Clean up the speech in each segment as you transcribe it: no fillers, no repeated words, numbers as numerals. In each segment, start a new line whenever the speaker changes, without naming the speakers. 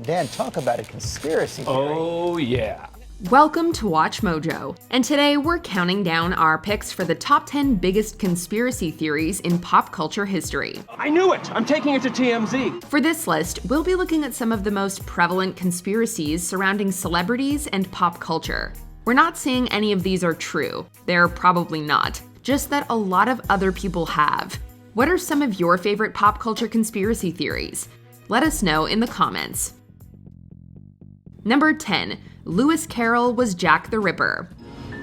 Dan, talk about a conspiracy theory.
Oh, yeah.
Welcome to Watch Mojo, and today we're counting down our picks for the top 10 biggest conspiracy theories in pop culture history.
I knew it! I'm taking it to TMZ.
For this list, we'll be looking at some of the most prevalent conspiracies surrounding celebrities and pop culture. We're not saying any of these are true. They're probably not. Just that a lot of other people have. What are some of your favorite pop culture conspiracy theories? Let us know in the comments. Number 10. Lewis Carroll was Jack the Ripper.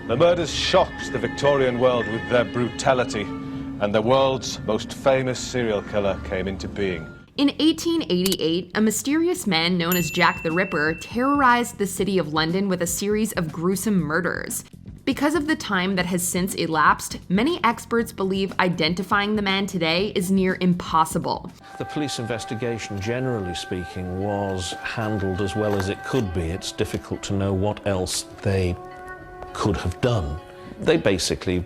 The murders shocked the Victorian world with their brutality, and the world's most famous serial killer came into being.
In 1888, a mysterious man known as Jack the Ripper terrorized the city of London with a series of gruesome murders. Because of the time that has since elapsed, many experts believe identifying the man today is near impossible.
The police investigation, generally speaking, was handled as well as it could be. It's difficult to know what else they could have done. They basically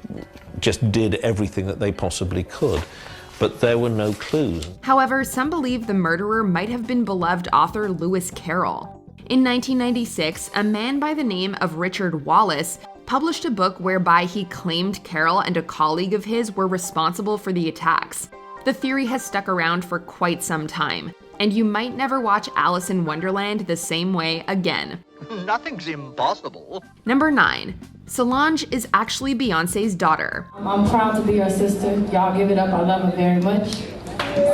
just did everything that they possibly could, but there were no clues.
However, some believe the murderer might have been beloved author Lewis Carroll. In 1996, a man by the name of Richard Wallace published a book whereby he claimed Carroll and a colleague of his were responsible for the attacks. The theory has stuck around for quite some time, and you might never watch Alice in Wonderland the same way again.
Nothing's impossible.
Number 9. Solange is actually Beyoncé's daughter.
I'm proud to be her sister. Y'all give it up. I love her very much.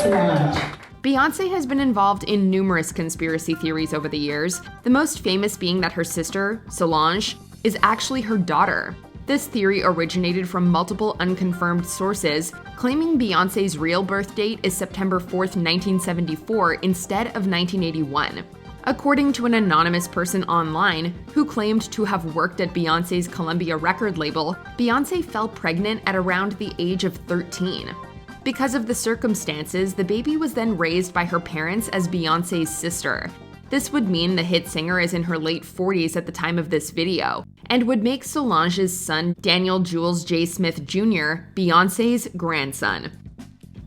Solange.
Beyoncé has been involved in numerous conspiracy theories over the years, the most famous being that her sister, Solange, is actually her daughter. This theory originated from multiple unconfirmed sources, claiming Beyoncé's real birth date is September 4th, 1974 instead of 1981. According to an anonymous person online who claimed to have worked at Beyoncé's Columbia record label, Beyoncé fell pregnant at around the age of 13. Because of the circumstances, the baby was then raised by her parents as Beyoncé's sister. This would mean the hit singer is in her late 40s at the time of this video, and would make Solange's son, Daniel Jules J. Smith Jr., Beyoncé's grandson.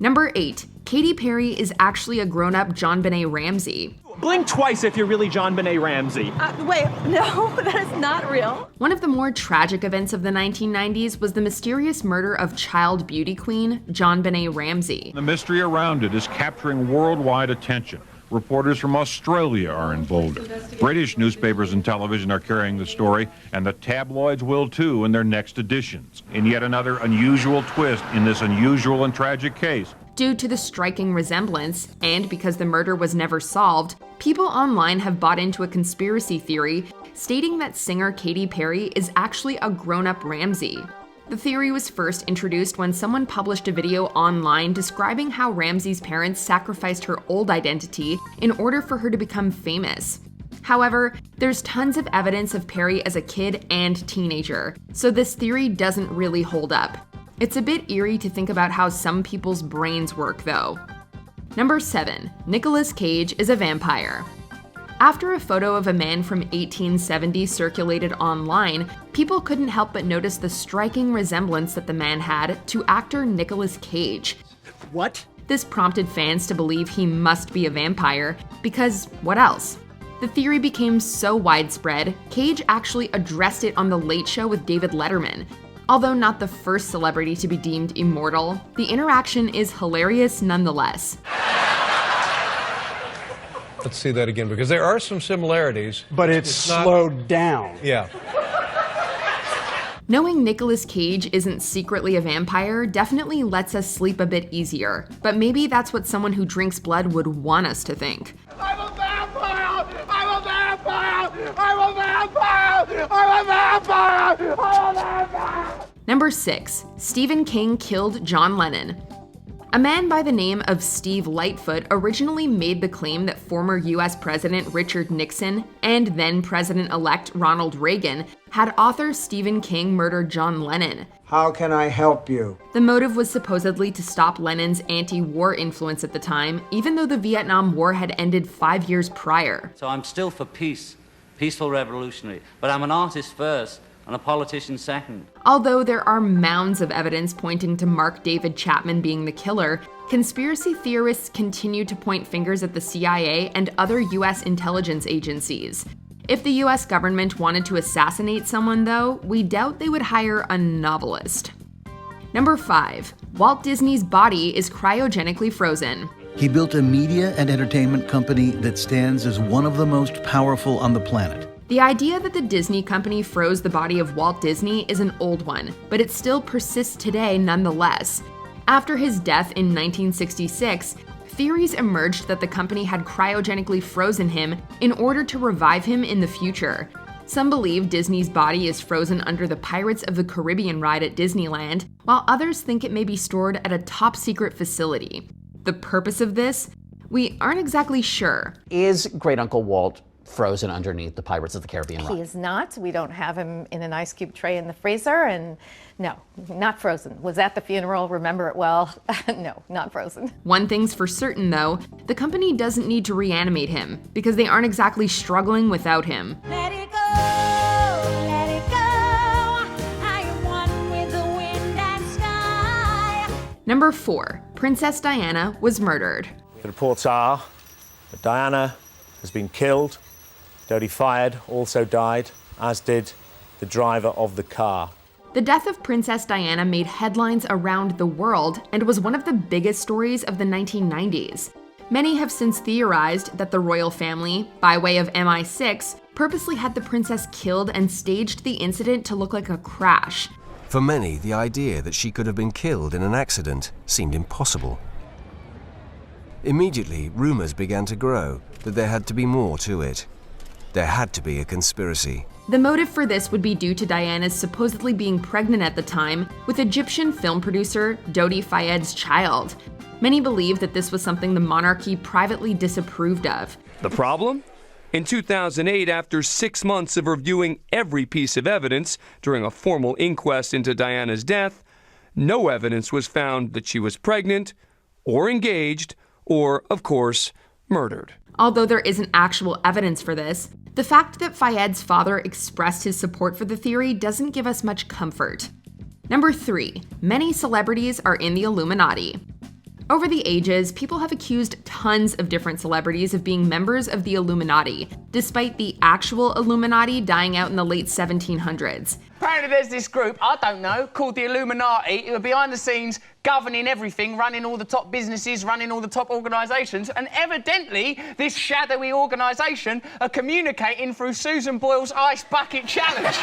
Number 8. Katy Perry is actually a grown-up JonBenét Ramsey.
Blink twice if you're really JonBenét Ramsey.
Wait, no, that is not real.
One of the more tragic events of the 1990s was the mysterious murder of child beauty queen JonBenét Ramsey.
The mystery around it is capturing worldwide attention. Reporters from Australia are in Boulder. British newspapers and television are carrying the story, and the tabloids will too in their next editions. In yet another unusual twist in this unusual and tragic case.
Due to the striking resemblance, and because the murder was never solved, people online have bought into a conspiracy theory stating that singer Katy Perry is actually a grown-up Ramsey. The theory was first introduced when someone published a video online describing how Ramsey's parents sacrificed her old identity in order for her to become famous. However, there's tons of evidence of Perry as a kid and teenager, so this theory doesn't really hold up. It's a bit eerie to think about how some people's brains work, though. Number 7. Nicolas Cage is a vampire. After a photo of a man from 1870 circulated online, people couldn't help but notice the striking resemblance that the man had to actor Nicolas Cage.
What?
This prompted fans to believe he must be a vampire, because what else? The theory became so widespread, Cage actually addressed it on The Late Show with David Letterman. Although not the first celebrity to be deemed immortal, the interaction is hilarious nonetheless.
Let's see that again, because there are some similarities.
But it's slowed down.
Yeah.
Knowing Nicolas Cage isn't secretly a vampire definitely lets us sleep a bit easier, but maybe that's what someone who drinks blood would want us to think.
I'm a vampire! I'm a vampire! I'm a vampire! I'm a vampire! I'm a vampire!
Number 6. Stephen King killed John Lennon. A man by the name of Steve Lightfoot originally made the claim that former US President Richard Nixon and then President-elect Ronald Reagan had author Stephen King murder John Lennon.
How can I help you?
The motive was supposedly to stop Lennon's anti-war influence at the time, even though the Vietnam War had ended 5 years prior.
So I'm still for peace, peaceful revolutionary, but I'm an artist first and a politician second.
Although there are mounds of evidence pointing to Mark David Chapman being the killer, conspiracy theorists continue to point fingers at the CIA and other US intelligence agencies. If the US government wanted to assassinate someone, though, we doubt they would hire a novelist. Number 5. Walt Disney's body is cryogenically frozen.
He built a media and entertainment company that stands as one of the most powerful on the planet.
The idea that the Disney company froze the body of Walt Disney is an old one, but it still persists today nonetheless. After his death in 1966, theories emerged that the company had cryogenically frozen him in order to revive him in the future. Some believe Disney's body is frozen under the Pirates of the Caribbean ride at Disneyland, while others think it may be stored at a top-secret facility. The purpose of this? We aren't exactly sure.
Is Great Uncle Walt frozen underneath the Pirates of the Caribbean ride?
He is not. We don't have him in an ice cube tray in the freezer, and no, not frozen. Was at the funeral, remember it well. No, not frozen.
One thing's for certain, though, the company doesn't need to reanimate him, because they aren't exactly struggling without him.
Let it go, let it go. I am one with the wind and sky.
Number 4. Princess Diana was murdered.
The reports are that Diana has been killed. Dodi Fayed also died, as did the driver of the car.
The death of Princess Diana made headlines around the world and was one of the biggest stories of the 1990s. Many have since theorized that the royal family, by way of MI6, purposely had the princess killed and staged the incident to look like a crash.
For many, the idea that she could have been killed in an accident seemed impossible. Immediately, rumors began to grow that there had to be more to it. There had to be a conspiracy.
The motive for this would be due to Diana's supposedly being pregnant at the time with Egyptian film producer Dodi Fayed's child. Many believe that this was something the monarchy privately disapproved of.
The problem? In 2008, after 6 months of reviewing every piece of evidence during a formal inquest into Diana's death, no evidence was found that she was pregnant, or engaged, or, of course, murdered.
Although there isn't actual evidence for this, the fact that Fayed's father expressed his support for the theory doesn't give us much comfort. Number 3. Many celebrities are in the Illuminati. Over the ages, people have accused tons of different celebrities of being members of the Illuminati, despite the actual Illuminati dying out in the late 1700s.
Apparently there's this group, I don't know, called the Illuminati, who are behind the scenes governing everything, running all the top businesses, running all the top organisations, and evidently this shadowy organisation are communicating through Susan Boyle's Ice Bucket Challenge.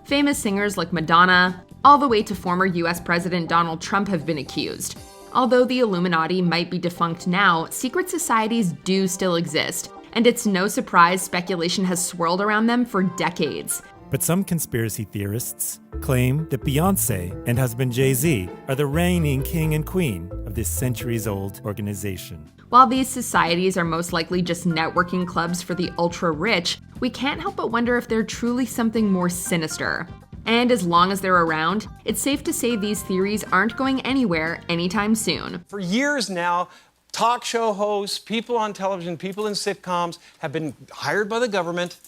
Famous singers like Madonna, all the way to former US President Donald Trump have been accused. Although the Illuminati might be defunct now, secret societies do still exist, and it's no surprise speculation has swirled around them for decades.
But some conspiracy theorists claim that Beyoncé and husband Jay-Z are the reigning king and queen of this centuries-old organization.
While these societies are most likely just networking clubs for the ultra-rich, we can't help but wonder if they're truly something more sinister. And as long as they're around, it's safe to say these theories aren't going anywhere anytime soon.
For years now, talk show hosts, people on television, people in sitcoms have been hired by the government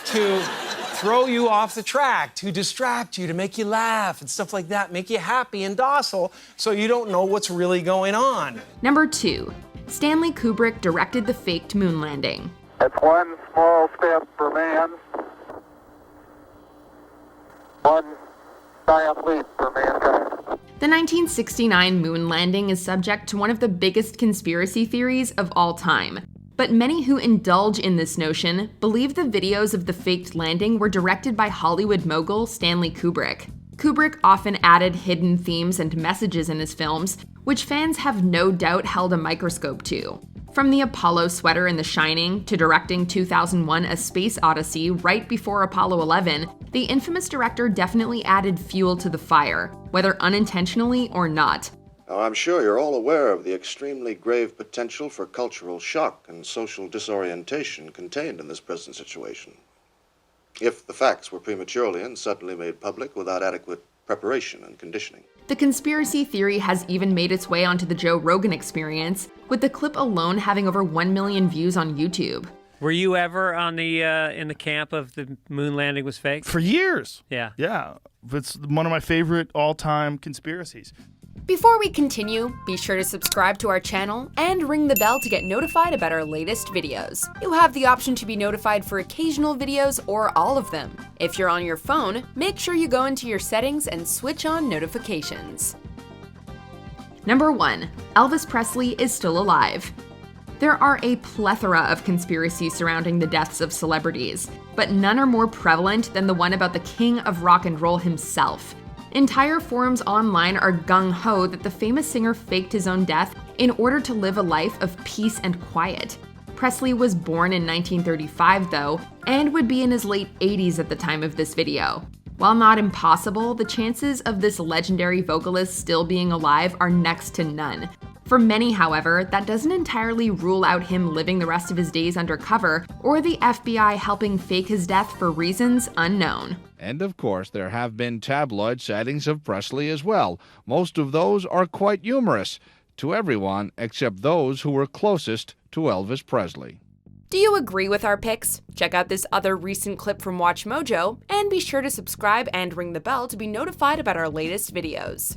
to throw you off the track, to distract you, to make you laugh and stuff like that, make you happy and docile so you don't know what's really going on.
Number 2. Stanley Kubrick directed the faked moon landing.
It's one small step for man, one giant leap for mankind.
The 1969 moon landing is subject to one of the biggest conspiracy theories of all time. But many who indulge in this notion believe the videos of the faked landing were directed by Hollywood mogul Stanley Kubrick. Kubrick often added hidden themes and messages in his films, which fans have no doubt held a microscope to. From the Apollo sweater in The Shining to directing 2001: A Space Odyssey right before Apollo 11, the infamous director definitely added fuel to the fire, whether unintentionally or not.
Now, I'm sure you're all aware of the extremely grave potential for cultural shock and social disorientation contained in this present situation, if the facts were prematurely and suddenly made public without adequate preparation and conditioning.
The conspiracy theory has even made its way onto the Joe Rogan Experience, with the clip alone having over 1 million views on YouTube.
Were you ever on the in the camp of the moon landing was fake?
For years.
Yeah.
Yeah. It's one of my favorite all-time conspiracies.
Before we continue, be sure to subscribe to our channel and ring the bell to get notified about our latest videos. You have the option to be notified for occasional videos or all of them. If you're on your phone, make sure you go into your settings and switch on notifications. Number 1. Elvis Presley is still alive. There are a plethora of conspiracies surrounding the deaths of celebrities, but none are more prevalent than the one about the king of rock and roll himself. Entire forums online are gung-ho that the famous singer faked his own death in order to live a life of peace and quiet. Presley was born in 1935, though, and would be in his late 80s at the time of this video. While not impossible, the chances of this legendary vocalist still being alive are next to none. For many, however, that doesn't entirely rule out him living the rest of his days undercover, or the FBI helping fake his death for reasons unknown.
And of course, there have been tabloid sightings of Presley as well. Most of those are quite humorous to everyone except those who were closest to Elvis Presley.
Do you agree with our picks? Check out this other recent clip from WatchMojo, and be sure to subscribe and ring the bell to be notified about our latest videos.